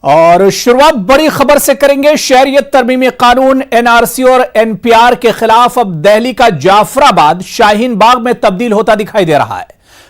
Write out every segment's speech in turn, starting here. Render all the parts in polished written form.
और शुरुआत बड़ी खबर से करेंगे। शहरियत तरमीमी कानून एनआरसी और एनपीआर के खिलाफ अब दिल्ली का जाफराबाद शाहीन बाग में तब्दील होता दिखाई दे रहा है।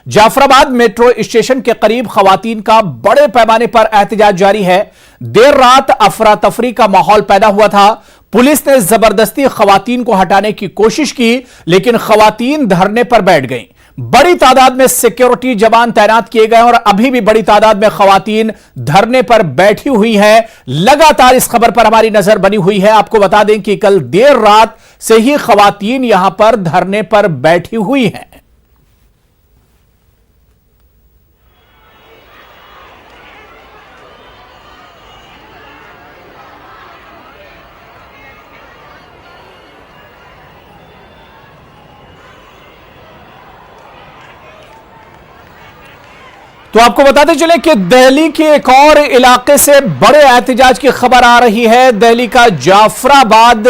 जाफराबाद मेट्रो स्टेशन के करीब खवातीन का बड़े पैमाने पर एहतजाज जारी है। देर रात अफरा तफरी का माहौल पैदा हुआ था। पुलिस ने जबरदस्ती खवातीन को हटाने की कोशिश की, लेकिन खवातीन धरने पर बैठ गईं। बड़ी तादाद में सिक्योरिटी जवान तैनात किए गए और अभी भी बड़ी तादाद में खवातीन धरने पर बैठी हुई हैं। लगातार इस खबर पर हमारी नजर बनी हुई है। आपको बता दें कि कल देर रात से ही खवातीन यहां पर धरने पर बैठी हुई हैं। तो आपको बताते चले कि दिल्ली के एक और इलाके से बड़े एहतजाज की खबर आ रही है। दिल्ली का जाफराबाद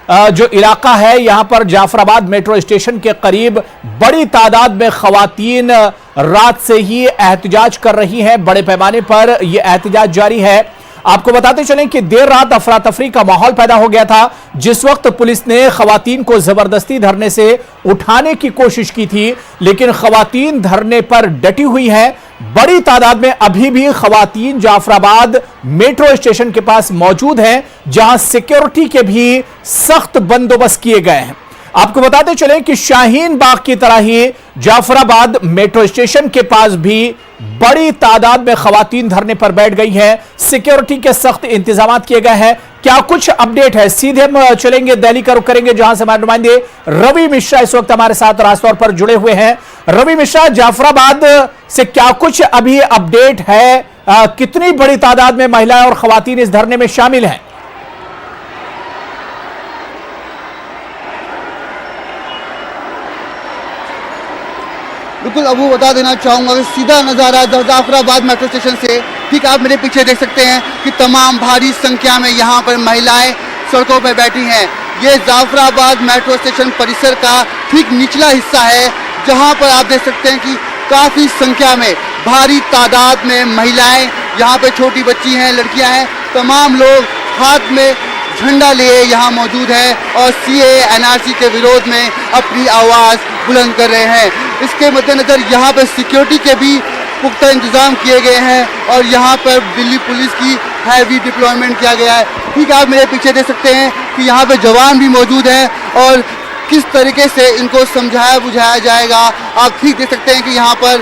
जो इलाका है, यहां पर जाफराबाद मेट्रो स्टेशन के करीब बड़ी तादाद में खवातीन रात से ही एहतजाज कर रही हैं। बड़े पैमाने पर यह एहतजाज जारी है। आपको बताते चलें कि देर रात अफरा तफरी का माहौल पैदा हो गया था, जिस वक्त पुलिस ने खवातीन को जबरदस्ती धरने से उठाने की कोशिश की थी, लेकिन खवातीन धरने पर डटी हुई हैं। बड़ी तादाद में अभी भी खवातीन जाफराबाद मेट्रो स्टेशन के पास मौजूद हैं, जहां सिक्योरिटी के भी सख्त बंदोबस्त किए गए हैं। आपको बताते चलें कि शाहीन बाग की तरह ही जाफराबाद मेट्रो स्टेशन के पास भी बड़ी तादाद में खवातीन धरने पर बैठ गई हैं। सिक्योरिटी के सख्त इंतजाम किए गए हैं। क्या कुछ अपडेट है, सीधे हम चलेंगे दिल्ली का रुख करेंगे, जहां से हमारे नुमाइंदे रवि मिश्रा इस वक्त हमारे साथ रास्तौर पर जुड़े हुए हैं। रवि मिश्रा, जाफराबाद से क्या कुछ अभी अपडेट है? कितनी बड़ी तादाद में महिलाएं और खवातीन इस धरने में शामिल हैं? बिल्कुल अबू, बता देना चाहूँगा कि सीधा नज़ारा जाफराबाद मेट्रो स्टेशन से ठीक आप मेरे पीछे देख सकते हैं कि तमाम भारी संख्या में यहाँ पर महिलाएं सड़कों पर बैठी हैं। ये जाफराबाद मेट्रो स्टेशन परिसर का ठीक निचला हिस्सा है, जहाँ पर आप देख सकते हैं कि काफ़ी संख्या में भारी तादाद में महिलाएं, यहाँ पे छोटी बच्ची हैं, लड़कियाँ हैं, तमाम लोग हाथ में झंडा लिए यहाँ मौजूद है और सीए एनआरसी के विरोध में अपनी आवाज़ बुलंद कर रहे हैं। इसके मद्देनज़र यहाँ पर सिक्योरिटी के भी पुख्ता इंतज़ाम किए गए हैं और यहाँ पर दिल्ली पुलिस की हैवी डिप्लॉयमेंट किया गया है। ठीक आप मेरे पीछे देख सकते हैं कि यहाँ पर जवान भी मौजूद हैं और किस तरीके से इनको समझाया बुझाया जाएगा, आप ठीक देख सकते हैं कि यहाँ पर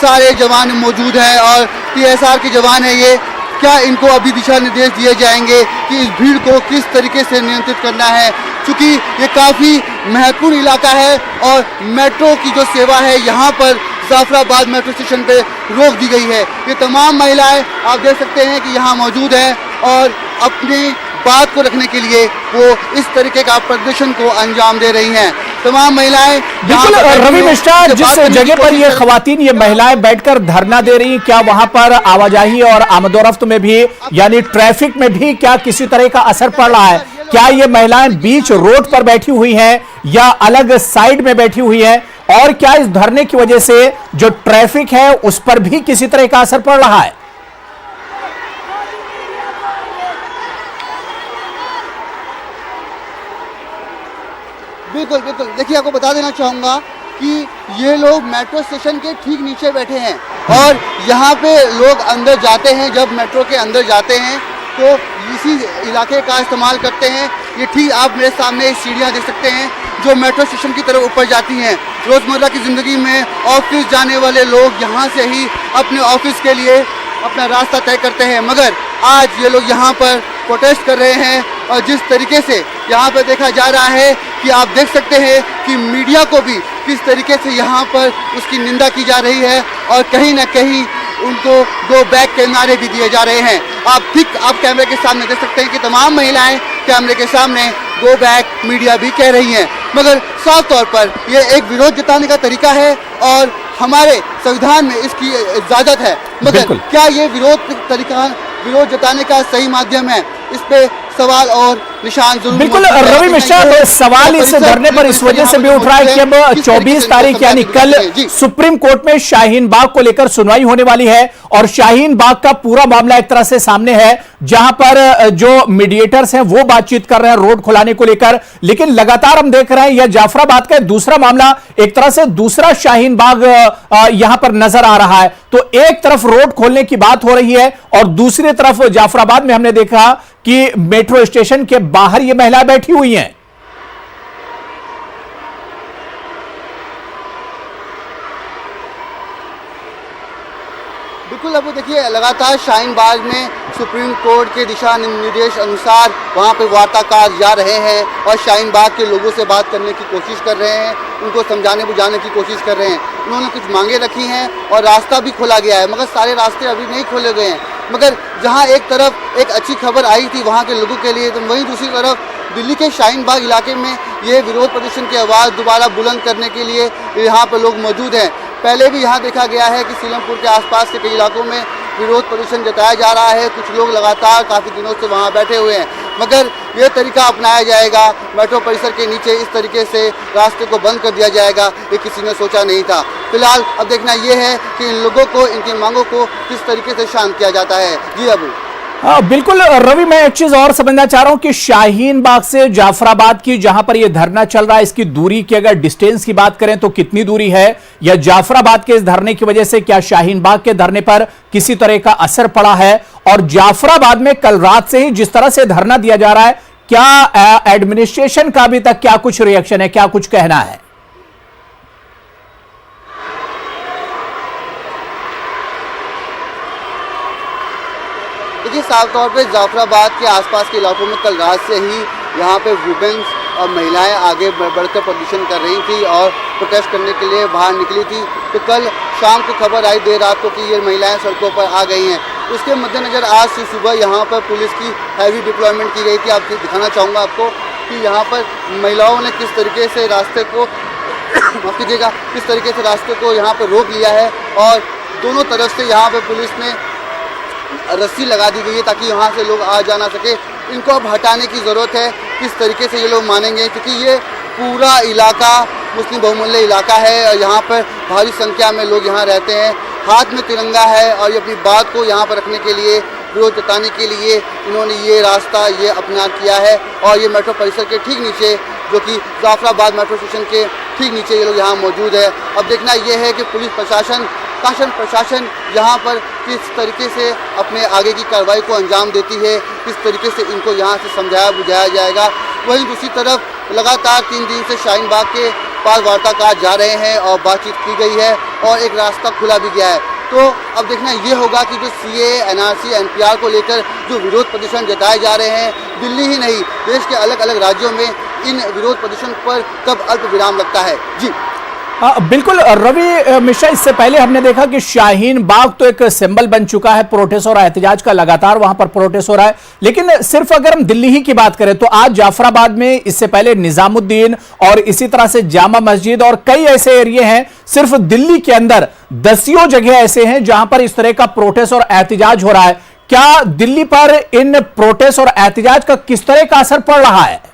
सारे जवान मौजूद हैं और टीएसआर के जवान हैं। ये क्या इनको अभी दिशा निर्देश दिए जाएंगे कि इस भीड़ को किस तरीके से नियंत्रित करना है, क्योंकि ये काफ़ी महत्वपूर्ण इलाका है और मेट्रो की जो सेवा है यहाँ पर जाफराबाद मेट्रो स्टेशन पे रोक दी गई है। ये तमाम महिलाएं आप देख सकते हैं कि यहाँ मौजूद हैं और अपनी बात को रखने के लिए वो इस तरीके का प्रदर्शन को अंजाम दे रही हैं। तमाम महिलाएं बिल्कुल। रवि मिश्रा, जिस जगह पर ये खवातीन ये महिलाएं बैठकर धरना दे रही हैं, क्या वहां पर आवाजाही और आमदोरफ्त में भी, यानी ट्रैफिक में भी क्या किसी तरह का असर पड़ रहा है? क्या ये महिलाएं बीच रोड पर बैठी हुई हैं या अलग साइड में बैठी हुई हैं? और क्या इस धरने की वजह से जो ट्रैफिक है उस पर भी किसी तरह का असर पड़ रहा है? बिल्कुल बिल्कुल। देखिए, आपको बता देना चाहूँगा कि ये लोग मेट्रो स्टेशन के ठीक नीचे बैठे हैं और यहाँ पे लोग अंदर जाते हैं, जब मेट्रो के अंदर जाते हैं तो इसी इलाके का इस्तेमाल करते हैं। ये ठीक आप मेरे सामने सीढ़ियाँ देख सकते हैं जो मेट्रो स्टेशन की तरफ ऊपर जाती हैं। रोज़मर्रा की ज़िंदगी में ऑफिस जाने वाले लोग यहाँ से ही अपने ऑफिस के लिए अपना रास्ता तय करते हैं, मगर आज ये लोग यहाँ पर प्रोटेस्ट कर रहे हैं और जिस तरीके से यहाँ पर देखा जा रहा है कि आप देख सकते हैं कि मीडिया को भी किस तरीके से यहाँ पर उसकी निंदा की जा रही है और कहीं ना कहीं उनको गो बैक के नारे भी दिए जा रहे हैं। आप कैमरे के सामने देख सकते हैं कि तमाम महिलाएं कैमरे के सामने गो बैक मीडिया भी कह रही हैं, मगर साफ तौर पर यह एक विरोध जताने का तरीका है और हमारे संविधान में इसकी इजाज़त है, मगर क्या ये विरोध जताने का सही माध्यम है, इस पे सवाल और निशान जरूर बिल्कुल मौजूद है। रवि मिश्रा, ये सवाल इस परिसर धरने पर इस वजह से भी उठ रहा है कि अब किस तरीके 24 से तारीख इनको यानी समझा कल सकते हैं? जी। सुप्रीम कोर्ट में शाहीन बाग को लेकर सुनवाई होने वाली है और शाहीन बाग का पूरा मामला एक तरह से सामने है, जहां पर जो मीडिएटर्स हैं वो बातचीत कर रहे हैं रोड खुलाने को लेकर, लेकिन लगातार हम देख रहे हैं यह जाफराबाद का दूसरा मामला, एक तरह से दूसरा शाहीन बाग यहां पर नजर आ रहा है। तो एक तरफ रोड खोलने की बात हो रही है और दूसरी तरफ जाफराबाद में हमने देखा कि मेट्रो स्टेशन के बाहर ये महिलाएं बैठी हुई हैं। बिल्कुल, अब देखिए लगातार शाहीन बाग में सुप्रीम कोर्ट के दिशा निर्देश अनुसार वहाँ पे वार्ताकार जा रहे हैं और शाहीन बाग के लोगों से बात करने की कोशिश कर रहे हैं, उनको समझाने बुझाने की कोशिश कर रहे हैं। उन्होंने कुछ मांगे रखी हैं और रास्ता भी खोला गया है, मगर सारे रास्ते अभी नहीं खोले गए हैं। मगर जहाँ एक तरफ एक अच्छी खबर आई थी वहाँ के लोगों के लिए, तो वहीं दूसरी तरफ दिल्ली के शाहीन बाग इलाके में ये विरोध प्रदर्शन की आवाज़ दोबारा बुलंद करने के लिए यहाँ पर लोग मौजूद हैं। पहले भी यहाँ देखा गया है कि सीलमपुर के आसपास के कई इलाकों में विरोध प्रदर्शन जताया जा रहा है, कुछ लोग लगातार काफ़ी दिनों से वहाँ बैठे हुए हैं, मगर ये तरीका अपनाया जाएगा, मेट्रो परिसर के नीचे इस तरीके से रास्ते को बंद कर दिया जाएगा, ये किसी ने सोचा नहीं था। फिलहाल अब देखना ये है कि इन लोगों को, इनकी मांगों को किस तरीके से शांत किया जाता है। जी अबू। हाँ बिल्कुल रवि, मैं एक चीज और समझना चाह रहा हूं कि शाहीन बाग से जाफराबाद की जहां पर यह धरना चल रहा है, इसकी दूरी की अगर डिस्टेंस की बात करें तो कितनी दूरी है, या जाफराबाद के इस धरने की वजह से क्या शाहीन बाग के धरने पर किसी तरह का असर पड़ा है? और जाफराबाद में कल रात से ही जिस तरह से धरना दिया जा रहा है, क्या एडमिनिस्ट्रेशन का अभी तक क्या कुछ रिएक्शन है, क्या कुछ कहना है? देखिए, साफ तौर पे जाफराबाद के आसपास के इलाकों में कल रात से ही यहाँ पे वुमेन्स और महिलाएं आगे बढ़कर प्रदर्शन कर रही थी और प्रोटेस्ट करने के लिए बाहर निकली थी। तो कल शाम को खबर आई देर रात को कि ये महिलाएं सड़कों पर आ गई हैं। उसके मद्देनज़र आज से सुबह यहाँ पर पुलिस की हैवी डिप्लॉयमेंट की गई थी। आपको दिखाना चाहूँगा आपको कि यहाँ पर महिलाओं ने किस तरीके से रास्ते को माफ कीजिएगा, किस तरीके से रास्ते को यहाँ पर रोक लिया है और दोनों तरफ से यहाँ पर पुलिस ने रस्सी लगा दी गई है ताकि यहाँ से लोग आ जा ना सके। इनको अब हटाने की ज़रूरत है, किस तरीके से ये लोग मानेंगे, क्योंकि ये पूरा इलाका मुस्लिम बहुमूल्य इलाका है और यहाँ पर भारी संख्या में लोग यहाँ रहते हैं। हाथ में तिरंगा है और ये अपनी बात को यहाँ पर रखने के लिए, विरोध जताने के लिए इन्होंने ये रास्ता ये अपना किया है। और ये मेट्रो परिसर के ठीक नीचे, जो कि जाफराबाद मेट्रो स्टेशन के ठीक नीचे ये लोग यहाँ मौजूद है। अब देखना ये है कि पुलिस प्रशासन, शासन प्रशासन यहाँ पर किस तरीके से अपने आगे की कार्रवाई को अंजाम देती है, किस तरीके से इनको यहाँ से समझाया बुझाया जाएगा। वहीं दूसरी तरफ लगातार 3 दिन से शाहीन बाग के पास वार्ताकार जा रहे हैं और बातचीत की गई है और एक रास्ता खुला भी गया है। तो अब देखना ये होगा कि जो सीए, एनआरसी, एनपीआर को लेकर जो विरोध प्रदर्शन जताए जा रहे हैं, दिल्ली ही नहीं देश के अलग अलग राज्यों में इन विरोध प्रदर्शन पर कब अल्प विराम लगता है। जी बिल्कुल रवि मिश्रा, इससे पहले हमने देखा कि शाहीन बाग तो एक सिंबल बन चुका है प्रोटेस्ट और एहतजाज का, लगातार वहां पर प्रोटेस्ट हो रहा है। लेकिन सिर्फ अगर हम दिल्ली ही की बात करें तो आज जाफराबाद में, इससे पहले निजामुद्दीन और इसी तरह से जामा मस्जिद और कई ऐसे एरिया हैं, सिर्फ दिल्ली के अंदर दसियों जगह ऐसे हैं जहां पर इस तरह का प्रोटेस्ट और एहतजाज हो रहा है। क्या दिल्ली पर इन प्रोटेस्ट और एहतजाज का किस तरह का असर पड़ रहा है?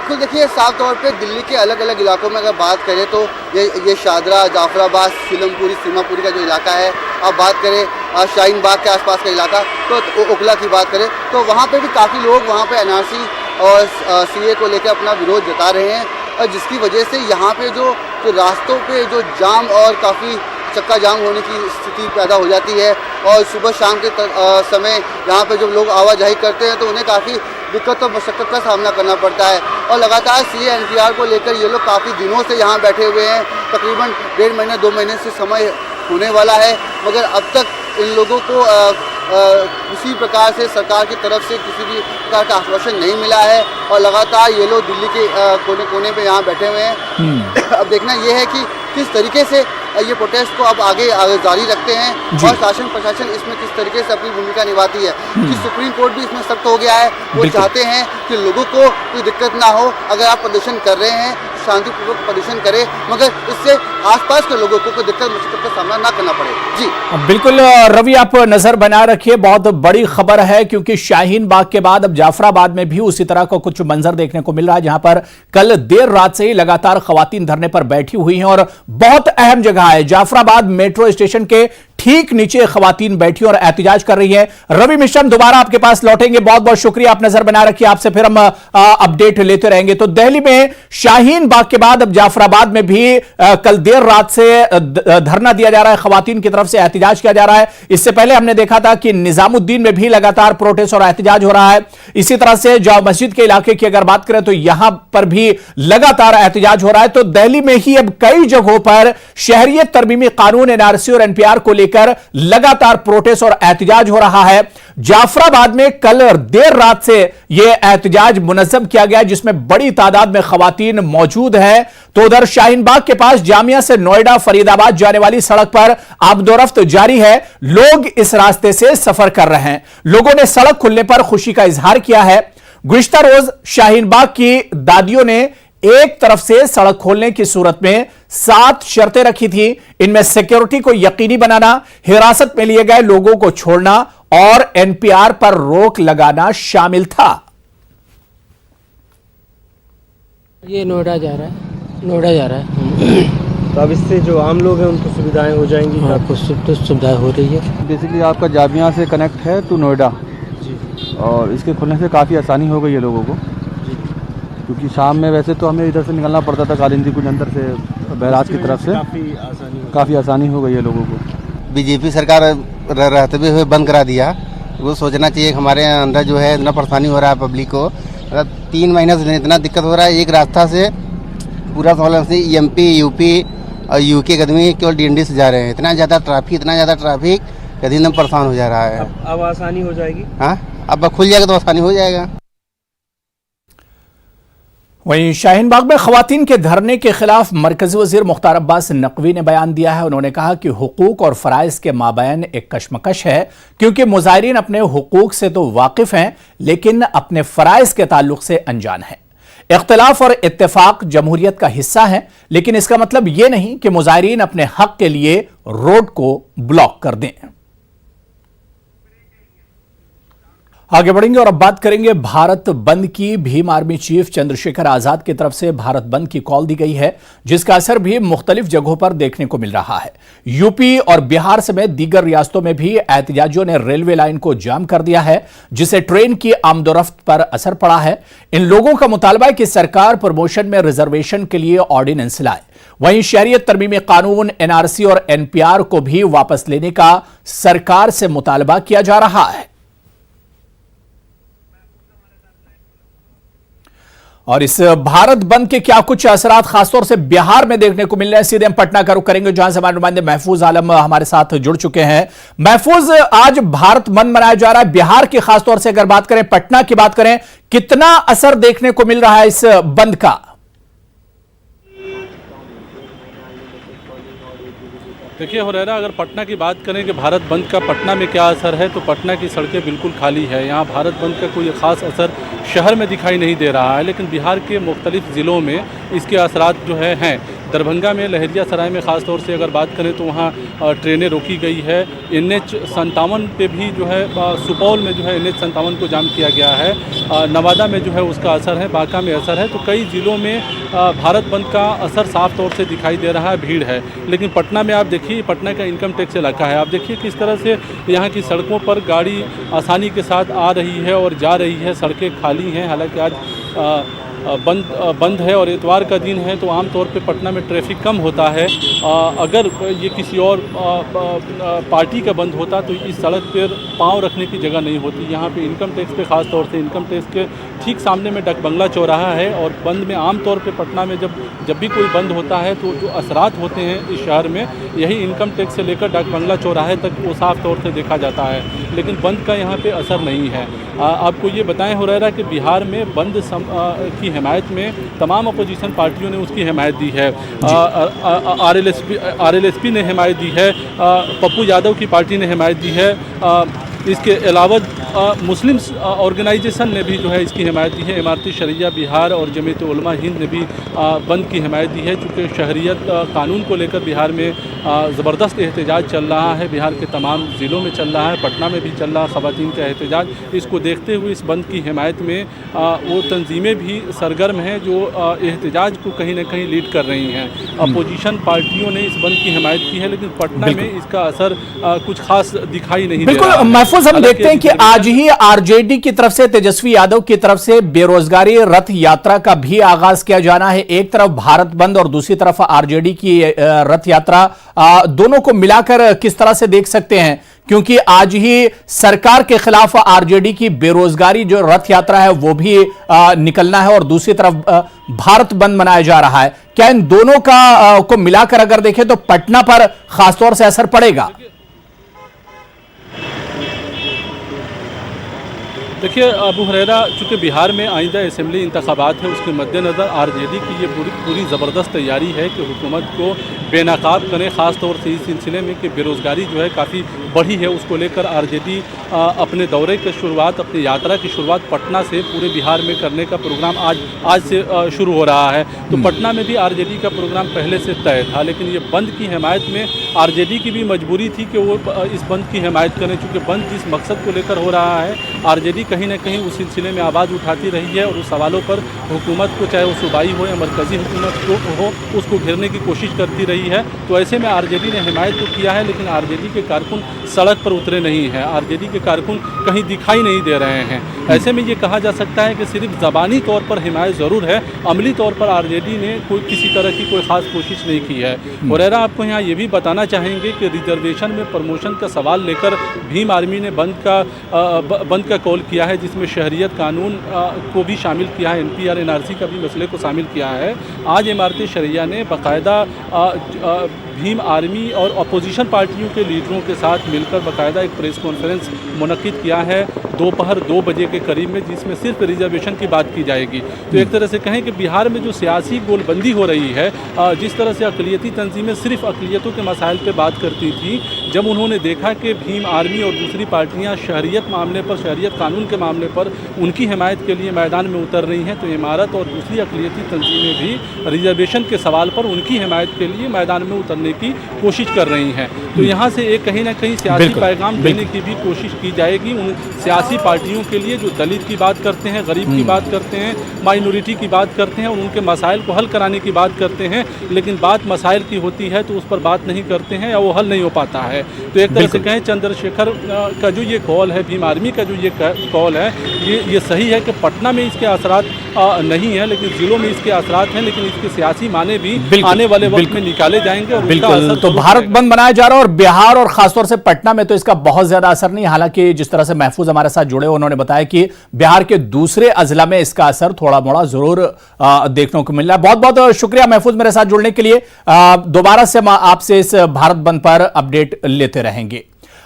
तो देखिए, साफ तौर पे दिल्ली के अलग अलग इलाकों में अगर बात करें तो ये शादरा, जाफराबाद, सीलमपुरी, सीमापुरी का जो इलाका है, आप बात करें शाहीन बाग के आसपास का इलाका, तो ओखला की बात करें तो वहाँ पे भी काफ़ी लोग वहाँ पे एनआरसी और सीए को लेकर अपना विरोध जता रहे हैं। और जिसकी वजह से यहाँ पे जो रास्तों पे जो जाम और काफ़ी चक्का जाम होने की स्थिति पैदा हो जाती है और सुबह शाम के समय यहाँ पे जब लोग आवाजाही करते हैं तो उन्हें काफ़ी दिक्कत और मशक्क़त का सामना करना पड़ता है। और लगातार सीए, एनपीआर को लेकर ये लोग काफ़ी दिनों से यहाँ बैठे हुए हैं, तकरीबन 1.5 महीने 2 महीने से समय होने वाला है, मगर अब तक इन लोगों को किसी प्रकार से सरकार की तरफ से किसी भी प्रकार का आश्वासन नहीं मिला है और लगातार ये लोग दिल्ली के कोने कोने पे यहाँ बैठे हुए हैं। अब देखना ये है कि किस तरीके से ये प्रोटेस्ट को अब आगे जारी रखते हैं और शासन प्रशासन इसमें किस तरीके से अपनी भूमिका निभाती है। कि सुप्रीम कोर्ट भी इसमें सख्त हो गया है, वो चाहते हैं कि लोगों को कोई दिक्कत ना हो। अगर आप प्रदर्शन कर रहे हैं, शांतिपूर्वक प्रदर्शन करें, मगर इससे आसपास के लोगों को कोई दिक्कत मुश्किल का सामना ना करना पड़े। जी बिल्कुल रवि, आप नजर बना रखिए, बहुत बड़ी खबर है क्योंकि शाहीन बाग के बाद अब जाफराबाद में भी उसी तरह का कुछ मंजर देखने को मिल रहा है, जहां पर कल देर रात से ही लगातार खवातीन धरने पर बैठी हुई हैं और बहुत अहम जगह है जाफराबाद मेट्रो स्टेशन के ठीक नीचे खवातीन बैठी और एहतजाज कर रही है। रवि मिश्रा, दोबारा आपके पास लौटेंगे, बहुत बहुत शुक्रिया, आप नजर बना रखिए, आपसे फिर हम अपडेट लेते रहेंगे। तो दिल्ली में शाहीन बाग के बाद अब जाफराबाद में भी कल देर रात से धरना दिया जा रहा है, खवातीन की तरफ से एहतजाज किया जा रहा है। इससे पहले हमने देखा था कि निजामुद्दीन में भी लगातार प्रोटेस्ट और एहतजाज हो रहा है। इसी तरह से जामा मस्जिद के इलाके की अगर बात करें तो यहां पर भी लगातार एहतजाज हो रहा है। तो दिल्ली में ही अब कई जगहों पर शहरियत तरमीमी कानून एनआरसी और एनपीआर को लेकर लगातार प्रोटेस्ट और एहतजाज हो रहा है। जाफराबाद में कल देर रात से यह एहतजाज मुनज़्ज़म किया गया जिसमें बड़ी तादाद में खवातीन मौजूद हैं। तो उधर शाहीन बाग के पास जामिया से नोएडा फरीदाबाद जाने वाली सड़क पर आमदोरफ्त जारी है, लोग इस रास्ते से सफर कर रहे हैं। लोगों ने सड़क खुलने पर खुशी का इजहार किया है। गुज़िश्ता रोज शाहीन बाग की दादियों ने एक तरफ से सड़क खोलने की सूरत में 7 शर्तें रखी थी। इनमें सिक्योरिटी को यकीनी बनाना, हिरासत में लिए गए लोगों को छोड़ना और एनपीआर पर रोक लगाना शामिल था। ये नोएडा जा रहा है। तो अब इससे जो आम लोग हैं उनको सुविधाएं हो जाएंगी। हाँ, कुछ सुविधा हो रही है। बेसिकली आपका जामिया से कनेक्ट है टू नोएडा जी। और इसके खुलने से काफ़ी आसानी हो गई है लोगों को, क्योंकि शाम में वैसे तो हमें इधर से निकलना पड़ता था कालिंदी कुछ अंदर से बैराज की तरफ से, काफ़ी आसानी हो गई है लोगों को। बीजेपी सरकार रहते हुए बंद करा दिया, वो सोचना चाहिए हमारे अंदर जो है इतना परेशानी हो रहा है पब्लिक को। 3 महीने से इतना दिक्कत हो रहा है, एक रास्ता से पूरा प्रॉब्लम से एमपी यूपी और यूके के आदमी केवल डीएनडी से जा रहे हैं। इतना ज़्यादा ट्रैफिक कभी एकदम परेशान हो जा रहा है। अब आसानी हो जाएगी। हाँ, अब खुल जाएगा तो आसानी हो जाएगा। वहीं शाहीन बाग में खवातीन के धरने के खिलाफ मरकजी वजीर मुख्तार अब्बास नकवी ने बयान दिया है। उन्होंने कहा कि हुकूक और फराइज के माबैन एक कशमकश है, क्योंकि मुजाहिरीन अपने हुकूक से तो वाकिफ हैं लेकिन अपने फराइज के ताल्लुक से अनजान हैं। इख्तिलाफ और इत्तेफाक जमहूरियत का हिस्सा है, लेकिन इसका मतलब यह नहीं कि मुजाहिरीन अपने हक के लिए रोड को ब्लॉक कर दें। आगे बढ़ेंगे और अब बात करेंगे भारत बंद की। भीम आर्मी चीफ चंद्रशेखर आजाद की तरफ से भारत बंद की कॉल दी गई है, जिसका असर भी मुख्तलिफ जगहों पर देखने को मिल रहा है। यूपी और बिहार समेत दीगर रियासतों में भी एहतजाजियों ने रेलवे लाइन को जाम कर दिया है, जिससे ट्रेन की आमदोरफ्त पर असर पड़ा है। इन लोगों का मुतालबा है कि सरकार प्रमोशन में रिजर्वेशन के लिए ऑर्डिनेंस लाए। वहीं शहरियत तरमीमी कानून एनआरसी और एनपीआर को भी वापस लेने का सरकार से मुतालबा किया जा रहा है। और इस भारत बंद के क्या कुछ असरात खासतौर से बिहार में देखने को मिल रहे हैं, सीधे हम पटना का रुख करेंगे, जहां से हमारे नुमाइंदे महफूज आलम हमारे साथ जुड़ चुके हैं। महफूज, आज भारत बंद मनाया जा रहा है, बिहार की खासतौर से अगर बात करें, पटना की बात करें, कितना असर देखने को मिल रहा है इस बंद का? देखिए हुरैरा, अगर पटना की बात करें कि भारत बंद का पटना में क्या असर है, तो पटना की सड़कें बिल्कुल खाली है। यहाँ भारत बंद का कोई ख़ास असर शहर में दिखाई नहीं दे रहा है, लेकिन बिहार के मुख्तलिफ ज़िलों में इसके असरात जो हैं। दरभंगा में लहरिया सराय में ख़ास तौर से अगर बात करें तो वहाँ ट्रेनें रोकी गई है। NH57 पे भी जो है, सुपौल में जो है NH57 को जाम किया गया है। नवादा में जो है उसका असर है, बांका में असर है। तो कई ज़िलों में भारत बंद का असर साफ तौर से दिखाई दे रहा है, भीड़ है। लेकिन पटना में आप देखिए, पटना का इनकम टैक्स इलाका है, आप देखिए किस तरह से यहाँ की सड़कों पर गाड़ी आसानी के साथ आ रही है और जा रही है। सड़कें खाली हैं, हालांकि आज बंद है और इतवार का दिन है, तो आमतौर पे पटना में ट्रैफिक कम होता है। अगर ये किसी और पार्टी का बंद होता तो इस सड़क पर पाँव रखने की जगह नहीं होती। यहाँ पे इनकम टैक्स पे ख़ास तौर से इनकम टैक्स के ठीक सामने में डक बंगला चौराहा है, और बंद में आमतौर पे पटना में जब भी कोई बंद होता है तो जो असरात होते हैं इस शहर में, यही इनकम टैक्स से लेकर डक बंगला चौराहे तक वो साफ़ तौर से देखा जाता है। लेकिन बंद का यहाँ पे असर नहीं है। आपको ये बताएं हो रहा है कि बिहार में बंद की हिमायत में तमाम अपोजिशन पार्टियों ने उसकी हिमायत दी है। RLSP ने हिमायत दी है, पप्पू यादव की पार्टी ने हिमायत दी है। इसके अलावा मुस्लिम ऑर्गेनाइजेशन ने भी जो है इसकी हिमायत दी है। इमारती शरिया बिहार और जमीयत उलमा हिंद ने भी बंद की हिमायत दी है, चूँकि शहरियत कानून को लेकर बिहार में ज़बरदस्त एहतजाज चल रहा है। बिहार के तमाम ज़िलों में चल रहा है, पटना में भी चल रहा है ख़वातीन का एहतजाज। इसको देखते हुए इस बंद की हिमायत में वो तंजीमें भी सरगर्म हैं जो एहतजाज को कहीं ना कहीं लीड कर रही हैं। अपोजिशन पार्टियों ने इस बंद की हिमायत की है, लेकिन पटना में इसका असर कुछ खास दिखाई नहीं दे रहा है। बिल्कुल महफूज, हम देखते हैं कि आज ही आरजेडी की तरफ से, तेजस्वी यादव की तरफ से बेरोजगारी रथ यात्रा का भी आगाज किया जाना है। एक तरफ भारत बंद और दूसरी तरफ आरजेडी की रथ यात्रा, दोनों को मिलाकर किस तरह से देख सकते हैं? क्योंकि आज ही सरकार के खिलाफ आरजेडी की बेरोजगारी जो रथ यात्रा है वो भी निकलना है और दूसरी तरफ भारत बंद मनाया जा रहा है। क्या इन दोनों का को मिलाकर अगर देखें तो पटना पर खासतौर से असर पड़ेगा? देखिए अबू हुरैरा, चूँकि बिहार में आइंदा असेंबली इंतखाबात है, उसके मद्देनज़र आरजेडी की ये पूरी ज़बरदस्त तैयारी है कि हुकूमत को बेनकाब करें। ख़ास तौर से इस सिलसिले में कि बेरोज़गारी जो है काफ़ी बढ़ी है, उसको लेकर आरजेडी अपने दौरे की शुरुआत, अपनी यात्रा की शुरुआत पटना से पूरे बिहार में करने का प्रोग्राम आज से शुरू हो रहा है। तो पटना में भी आरजेडी का प्रोग्राम पहले से तय था, लेकिन ये बंद की हिमायत में आरजेडी की भी मजबूरी थी कि वो इस बंद की हिमायत करें, चूँकि बंद जिस मकसद को लेकर हो रहा है, आरजेडी कहीं ना कहीं उस सिलसिले में आवाज़ उठाती रही है और उस सवालों पर हुकूमत को, चाहे वो सूबाई हो या मरकज़ी हुकूमत को हो, उसको घेरने की कोशिश करती रही है। तो ऐसे में आरजेडी ने हिमायत तो किया है, लेकिन आरजेडी के कारकुन सड़क पर उतरे नहीं हैं, आरजेडी के कारकुन कहीं दिखाई नहीं दे रहे हैं। ऐसे में ये कहा जा सकता है कि सिर्फ ज़बानी तौर पर हिमायत ज़रूर है, अमली तौर पर आरजेडी ने किसी तरह की कोई ख़ास कोशिश नहीं की है। हुरैरा, आपको यहाँ ये भी बताना चाहेंगे कि रिजर्वेशन में प्रमोशन का सवाल लेकर भीम आर्मी ने बंद का कॉल किया है, जिसमें शहरियत कानून को भी शामिल किया है, NPR NRC का भी मसले को शामिल किया है। आज इमारती शरिया ने बाकायदा भीम आर्मी और अपोजिशन पार्टियों के लीडरों के साथ मिलकर बाकायदा एक प्रेस कॉन्फ्रेंस मुनक्किद किया है दोपहर 2 बजे के करीब में, जिसमें सिर्फ रिजर्वेशन की बात की जाएगी। तो एक तरह से कहें कि बिहार में जो सियासी गोलबंदी हो रही है, जिस तरह से अक़लियती तंजीमें सिर्फ अक़लियतों के मसाइल पर बात करती थी, जब उन्होंने देखा कि भीम आर्मी और दूसरी पार्टियाँ शहरियत मामले पर, शहरियत कानून के मामले पर उनकी हिमायत के लिए मैदान में उतर रही हैं, तो इमारत और दूसरी अक़लियती तंजीमें भी रिजर्वेशन के सवाल पर उनकी हिमायत के लिए मैदान में उतरने की कोशिश कर रही हैं। तो यहाँ से एक कहीं ना कहीं सियासी पैगाम देने की भी कोशिश की जाएगी उन सियासी पार्टियों के लिए जो दलित की बात करते हैं, गरीब की बात करते हैं, माइनॉरिटी की बात करते हैं और उनके मसाइल को हल कराने की बात करते हैं, लेकिन बात मसाइल की होती है तो उस पर बात नहीं करते हैं या वो हल नहीं हो पाता है। तो एक तरह से कहें चंद्रशेखर का जो ये कॉल है, भीम आर्मी का जो ये कॉल है, ये सही है कि पटना में इसके असरात नहीं है, लेकिन जिलों में इसके असरात हैं, लेकिन इसके सियासी माने भी आने वाले वक्त में निकाले जाएंगे। और बिल्कुल, तो भारत बंद मनाया जा रहा है और बिहार और खासतौर से पटना में तो इसका बहुत ज्यादा असर नहीं। हालांकि जिस तरह से महफूज हमारे साथ जुड़े, उन्होंने बताया कि बिहार के दूसरे अजला में इसका असर थोड़ा मोड़ा जरूर देखने को मिल रहा है। बहुत बहुत शुक्रिया महफूज मेरे साथ जुड़ने के लिए। दोबारा से हम आपसे इस भारत बंद पर अपडेट लेते रहेंगे।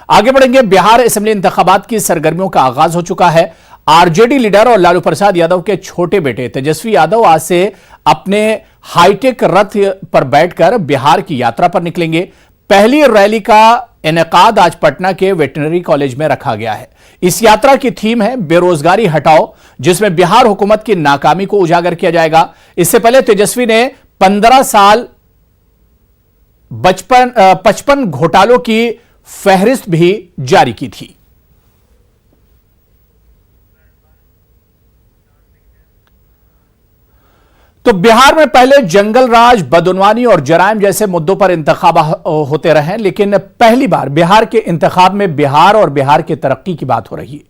आगे बढ़ेंगे। बिहार असेंबली इंतखाबात की सरगर्मियों का आगाज हो चुका है। आरजेडी लीडर और लालू प्रसाद यादव के छोटे बेटे तेजस्वी यादव आज से अपने हाईटेक रथ पर बैठकर बिहार की यात्रा पर निकलेंगे। पहली रैली का इनेकाद आज पटना के वेटरनरी कॉलेज में रखा गया है। इस यात्रा की थीम है बेरोजगारी हटाओ, जिसमें बिहार हुकूमत की नाकामी को उजागर किया जाएगा। इससे पहले तेजस्वी ने 15 साल 55 घोटालों की फहरिस्त भी जारी की थी। तो बिहार में पहले जंगल राज, बदनवानी और जराइम जैसे मुद्दों पर इंतखाब होते रहे, लेकिन पहली बार बिहार के इंतखाब में बिहार और बिहार की तरक्की की बात हो रही है।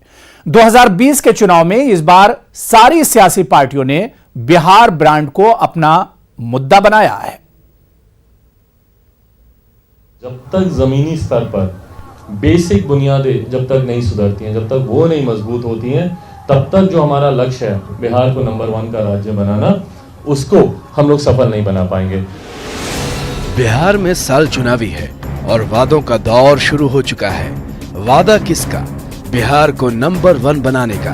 2020 के चुनाव में इस बार सारी सियासी पार्टियों ने बिहार ब्रांड को अपना मुद्दा बनाया है। जब तक जमीनी स्तर पर बेसिक बुनियादें जब तक नहीं सुधरती हैं, जब तक वो नहीं मजबूत होती हैं, तब तक जो हमारा लक्ष्य है बिहार को नंबर 1 का राज्य बनाना, उसको हम लोग सफल नहीं बना पाएंगे। बिहार में साल चुनावी है और वादों का दौर शुरू हो चुका है। वादा किसका? बिहार को नंबर 1 बनाने का,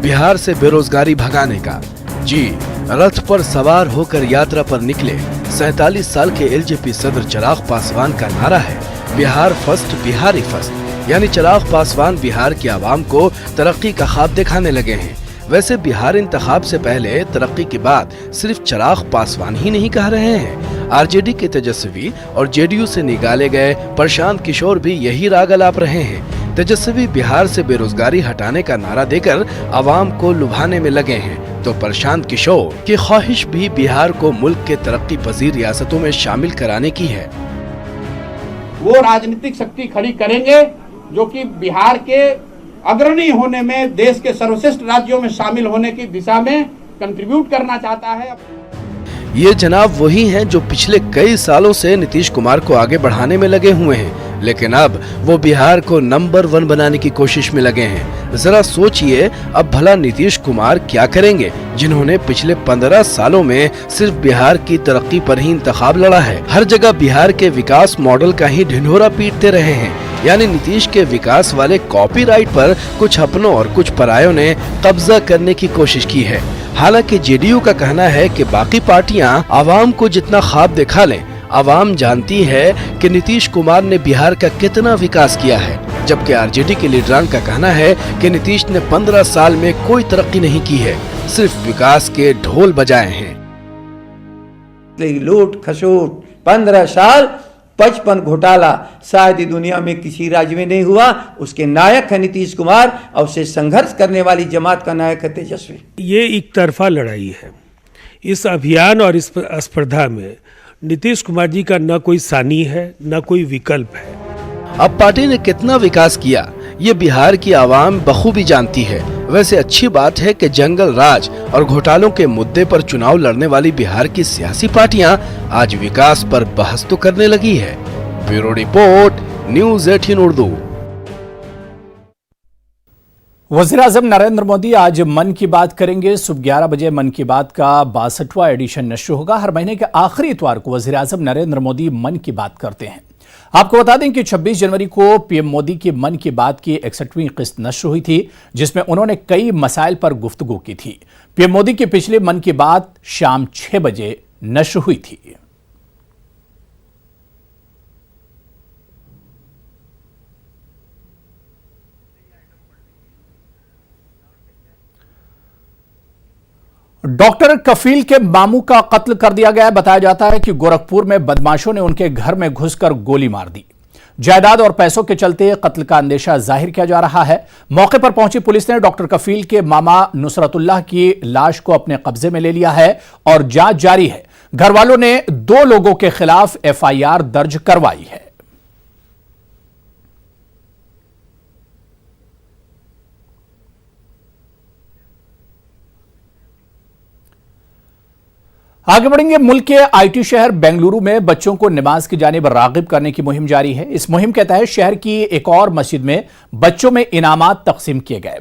बिहार से बेरोजगारी भगाने का। जी, रथ पर सवार होकर यात्रा पर निकले 47 साल के एलजेपी सदर चिराग पासवान का नारा है बिहार फर्स्ट, बिहारी फर्स्ट। यानी चिराग पासवान बिहार की आवाम को तरक्की का ख्वाब दिखाने लगे हैं। वैसे बिहार इंतखाब से पहले तरक्की की बात सिर्फ चिराग पासवान ही नहीं कह रहे हैं। आरजेडी के तेजस्वी और जेडीयू से निकाले गए प्रशांत किशोर भी यही राग अलाप रहे हैं। तेजस्वी बिहार से बेरोजगारी हटाने का नारा देकर आवाम को लुभाने में लगे हैं, तो प्रशांत किशोर की ख्वाहिश भी बिहार को मुल्क के तरक्की पजीर रियासतों में शामिल कराने की है। वो राजनीतिक शक्ति खड़ी करेंगे जो कि बिहार के अग्रणी होने में, देश के सर्वश्रेष्ठ राज्यों में शामिल होने की दिशा में कंट्रीब्यूट करना चाहता है। ये जनाब वही हैं जो पिछले कई सालों से नीतीश कुमार को आगे बढ़ाने में लगे हुए हैं, लेकिन अब वो बिहार को नंबर 1 बनाने की कोशिश में लगे हैं। जरा सोचिए अब भला नीतीश कुमार क्या करेंगे, जिन्होंने पिछले 15 सालों में सिर्फ बिहार की तरक्की पर ही इंतखाब लड़ा है। हर जगह बिहार के विकास मॉडल का ही ढिंढोरा पीटते रहे हैं, यानी नीतीश के विकास वाले कॉपीराइट पर कुछ अपनों और कुछ परायों ने कब्जा करने की कोशिश की है। हालांकि जेडीयू का कहना है कि बाकी पार्टियां आवाम को जितना ख्वाब दिखा लें, आवाम जानती है कि नीतीश कुमार ने बिहार का कितना विकास किया है, जबकि आरजेडी के लीडरान का कहना है कि नीतीश ने 15 साल में कोई तरक्की नहीं की है, सिर्फ विकास के ढोल बजाए हैं। लूट खसूट 15 साल 55 घोटाला शायद ही दुनिया में किसी राज्य में नहीं हुआ। उसके नायक है नीतीश कुमार और उससे संघर्ष करने वाली जमात का नायक है तेजस्वी। ये एक तरफा लड़ाई है। इस अभियान और इस स्पर्धा में नीतीश कुमार जी का न कोई सानी है न कोई विकल्प है। अब पार्टी ने कितना विकास किया ये बिहार की आवाम बखूबी जानती है। वैसे अच्छी बात है कि जंगल राज और घोटालों के मुद्दे पर चुनाव लड़ने वाली बिहार की सियासी पार्टियां आज विकास पर बहस तो करने लगी है। Bureau report, news 18 Urdu. वज़ीर-ए-आज़म नरेंद्र मोदी आज मन की बात करेंगे। सुबह 11 बजे मन की बात का 62वां एडिशन नश्र होगा। हर महीने के आखिरी इतवार को वज़ीर-ए-आज़म नरेंद्र मोदी मन की बात करते हैं। आपको बता दें कि 26 जनवरी को पीएम मोदी की मन की बात की 61वीं किस्त नश्र हुई थी, जिसमें उन्होंने कई मसाइल पर गुफ्तगू की थी। पीएम मोदी की पिछली मन की बात शाम 6 बजे नश्र हुई थी। डॉक्टर कफील के मामू का कत्ल कर दिया गया। बताया जाता है कि गोरखपुर में बदमाशों ने उनके घर में घुसकर गोली मार दी। जायदाद और पैसों के चलते कत्ल का अंदेशा जाहिर किया जा रहा है। मौके पर पहुंची पुलिस ने डॉक्टर कफील के मामा नुसरतुल्लाह की लाश को अपने कब्जे में ले लिया है और जांच जारी है। घर वालों ने 2 लोगों के खिलाफ एफआईआर दर्ज करवाई है। आगे बढ़ेंगे। मुल्क के आईटी शहर बेंगलुरु में बच्चों को नमाज की जानिब रागिब करने की मुहिम जारी है। इस मुहिम के तहत शहर की एक और मस्जिद में बच्चों में इनामात तकसीम किए गए।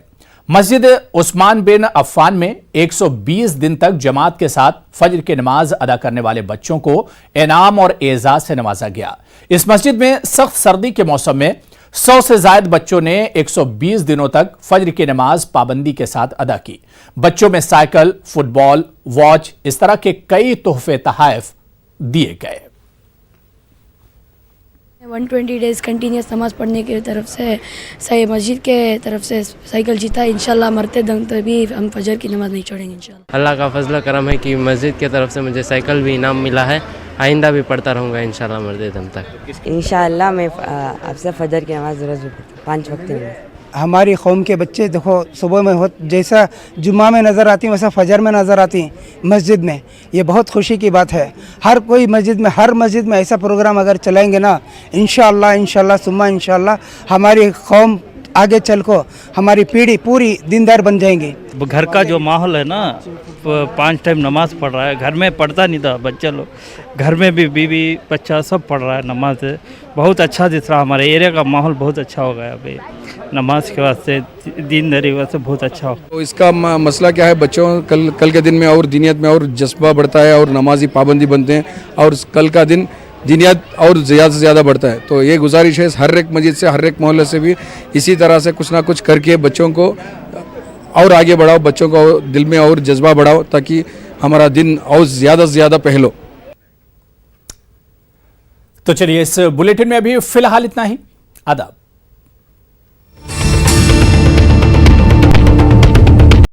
मस्जिद उस्मान बिन अफ़्फ़ान में 120 दिन तक जमात के साथ फजर की नमाज अदा करने वाले बच्चों को इनाम और एजाज से नवाजा गया। इस मस्जिद में सख्त सर्दी के मौसम में 100 से ज्यादा बच्चों ने 120 दिनों तक फजर की नमाज पाबंदी के साथ अदा की। बच्चों में साइकिल, फुटबॉल, वॉच, इस तरह के कई तोहफे तोहफ दिए गए। 120 डेज कंटिन्यूस नमाज पढ़ने की तरफ से सही मस्जिद के तरफ से साइकिल जीता। इंशाल्लाह मरते दम तक भी हम फजर की नमाज नहीं छोड़ेंगे इंशाल्लाह। अल्लाह का फजल करम है कि मस्जिद की तरफ से मुझे साइकिल भी इनाम मिला है। आइंदा भी पढ़ता रहूँगा इंशाल्लाह मरते दम तक। इंशाल्लाह मैं आपसे फजर की नमाज ज़रूर पढ़ता 5 वक्त में। हमारी कौम के बच्चे देखो सुबह में हो जैसा जुम्मा में नज़र आती हैं वैसा फजर में नज़र आती हैं मस्जिद में। ये बहुत खुशी की बात है। हर कोई मस्जिद में, हर मस्जिद में ऐसा प्रोग्राम अगर चलाएंगे ना, इंशाअल्लाह सुम्मा इंशाअल्लाह हमारी कौम आगे चल को हमारी पीढ़ी पूरी दीनदार बन जाएंगी। घर का जो माहौल है ना, 5 टाइम नमाज पढ़ रहा है। घर में पढ़ता नहीं था बच्चा लोग, घर में भी बीवी बच्चा सब पढ़ रहा है नमाज। बहुत अच्छा दिख रहा है। हमारे एरिया का माहौल बहुत अच्छा हो गया अभी नमाज के वास्ते, दीनदारी वास्ते बहुत अच्छा हो। तो इसका मसला क्या है, बच्चों कल के दिन में और दीनियत में और जज्बा बढ़ता है और नमाजी पाबंदी बनते हैं और कल का दिन दीनियत और ज़्यादा से ज़्यादा बढ़ता है। तो ये गुजारिश है हर एक मस्जिद से, हर एक मोहल्ले से भी इसी तरह से कुछ ना कुछ करके बच्चों को और आगे बढ़ाओ, बच्चों को दिल में और जज्बा बढ़ाओ ताकि हमारा दिन और ज़्यादा से ज़्यादा पहल हो। तो चलिए इस बुलेटिन में अभी फिलहाल इतना ही। आदाब।